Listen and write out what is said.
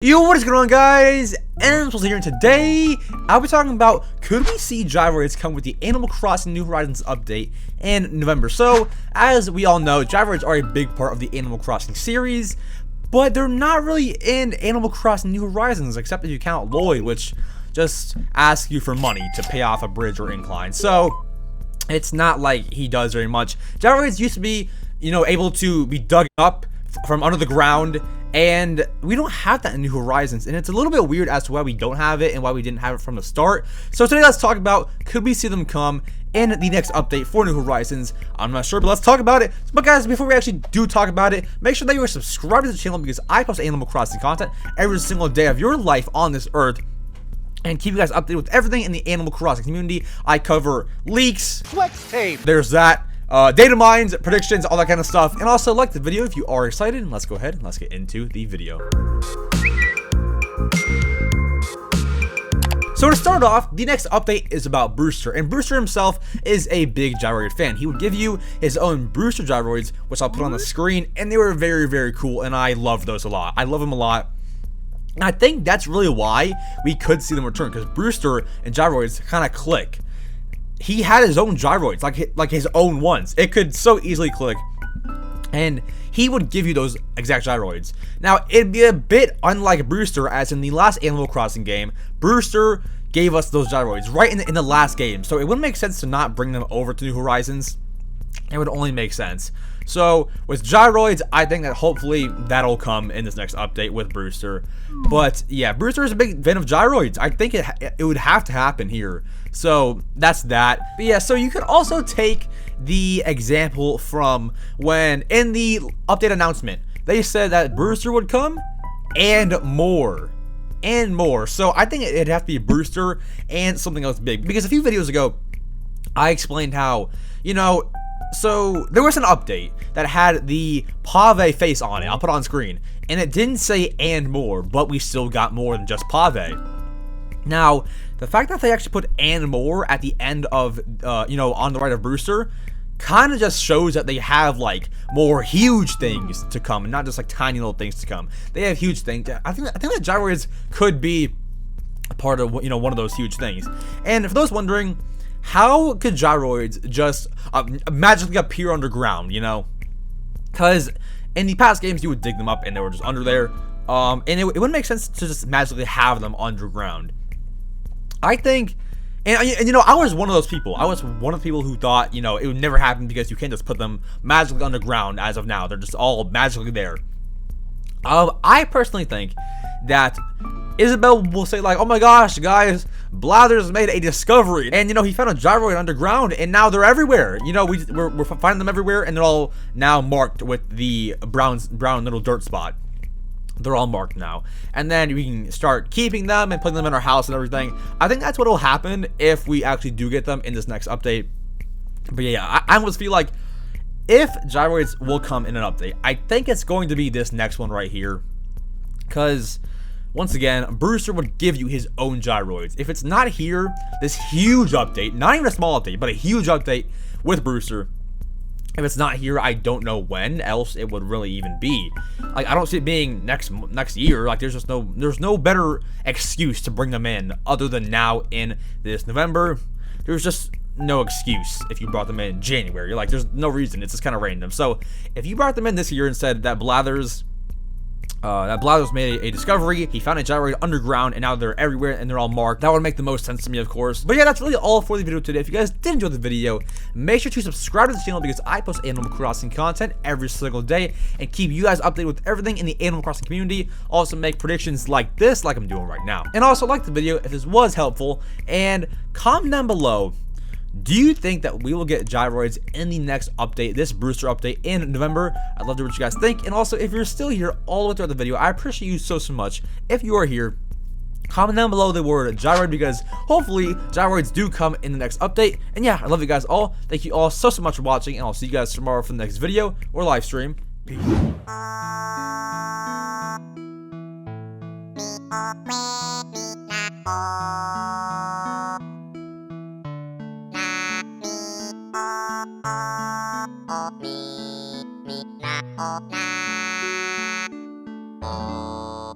Yo, what is going on, guys? EmSwizzle here, and today I'll be talking about, could we see Gyroids come with the Animal Crossing New Horizons update in November? So, as we all know, Gyroids are a big part of the Animal Crossing series, but they're not really in Animal Crossing New Horizons, except if you count Lloyd, which just asks you for money to pay off a bridge or incline. So, it's not like he does very much. Gyroids used to be, able to be dug up from under the ground, and we don't have that in New Horizons, and it's a little bit weird as to why we don't have it and why we didn't have it from the start. So today let's talk about, could we see them come in the next update for New Horizons? I'm not sure, but let's talk about it. But guys, before we actually do talk about it, make sure that you are subscribed to the channel, because I post Animal Crossing content every single day of your life on this earth, and keep you guys updated with everything in the Animal Crossing community. I cover leaks, flex tape, there's that, data mines, predictions, all that kind of stuff. And also like the video if you are excited, and let's go ahead and let's get into the video. So to start off, the next update is about Brewster, and Brewster himself is a big Gyroid fan. He would give you his own Brewster Gyroids, which I'll put on the screen, and they were very, very cool, and I love those a lot. I love them a lot. And I think that's really why we could see them return, because Brewster and Gyroids kind of click. He had his own Gyroids, like his own ones. It could so easily click, and he would give you those exact Gyroids. Now, it'd be a bit unlike Brewster, as in the last Animal Crossing game, Brewster gave us those Gyroids right in the last game. So it wouldn't make sense to not bring them over to New Horizons. It would only make sense. So with Gyroids, I think that hopefully that'll come in this next update with Brewster. But yeah, Brewster is a big fan of Gyroids. I think it would have to happen here. So that's that. But yeah, so you could also take the example from when in the update announcement they said that Brewster would come and more. And more. So I think it'd have to be Brewster and something else big. Because a few videos ago, I explained how, so there was an update that had the Pave face on it. I'll put it on screen. And it didn't say and more, but we still got more than just Pave. Now, the fact that they actually put and more at the end of, on the right of Brewster, kind of just shows that they have, like, more huge things to come, and not just, like, tiny little things to come. They have huge things. I think that Gyroids could be a part of, one of those huge things. And for those wondering, how could Gyroids just magically appear underground, Because in the past games, you would dig them up and they were just under there. And it wouldn't make sense to just magically have them underground. I think, and I was one of those people. I was one of the people who thought, it would never happen because you can't just put them magically underground as of now. They're just all magically there. I personally think that Isabel will say, like, oh my gosh, guys, Blathers made a discovery, and he found a Gyroid underground, and now they're everywhere. We're finding them everywhere, and they're all now marked with the brown little dirt spot. They're all marked now, and then we can start keeping them and putting them in our house and everything. I think that's what will happen if we actually do get them in this next update. But yeah, I almost feel like if Gyroids will come in an update, I think it's going to be this next one right here, because once again, Brewster would give you his own Gyroids. If it's not here, this huge update, not even a small update, but a huge update with Brewster, if it's not here, I don't know when else it would really even be. Like, I don't see it being next year. Like, there's no better excuse to bring them in other than now in this November. There's just no excuse if you brought them in January. Like, there's no reason. It's just kind of random. So if you brought them in this year and said that Blathers made a discovery, he found a Gyroid underground, and now they're everywhere and they're all marked, that would make the most sense to me, of course. But yeah, that's really all for the video today. If you guys did enjoy the video, make sure to subscribe to the channel, because I post Animal Crossing content every single day and keep you guys updated with everything in the Animal Crossing community. Also make predictions like this, like I'm doing right now. And also like the video if this was helpful, and comment down below, do you think that we will get Gyroids in the next update, this Brewster update in November? I'd love to know what you guys think. And also, if you're still here all the way throughout the video, I appreciate you so much. If you are here, comment down below the word Gyroid, because hopefully Gyroids do come in the next update. And yeah, I love you guys all. Thank you all so much for watching, and I'll see you guys tomorrow for the next video or live stream. Peace. Me, na, oh, na. Oh,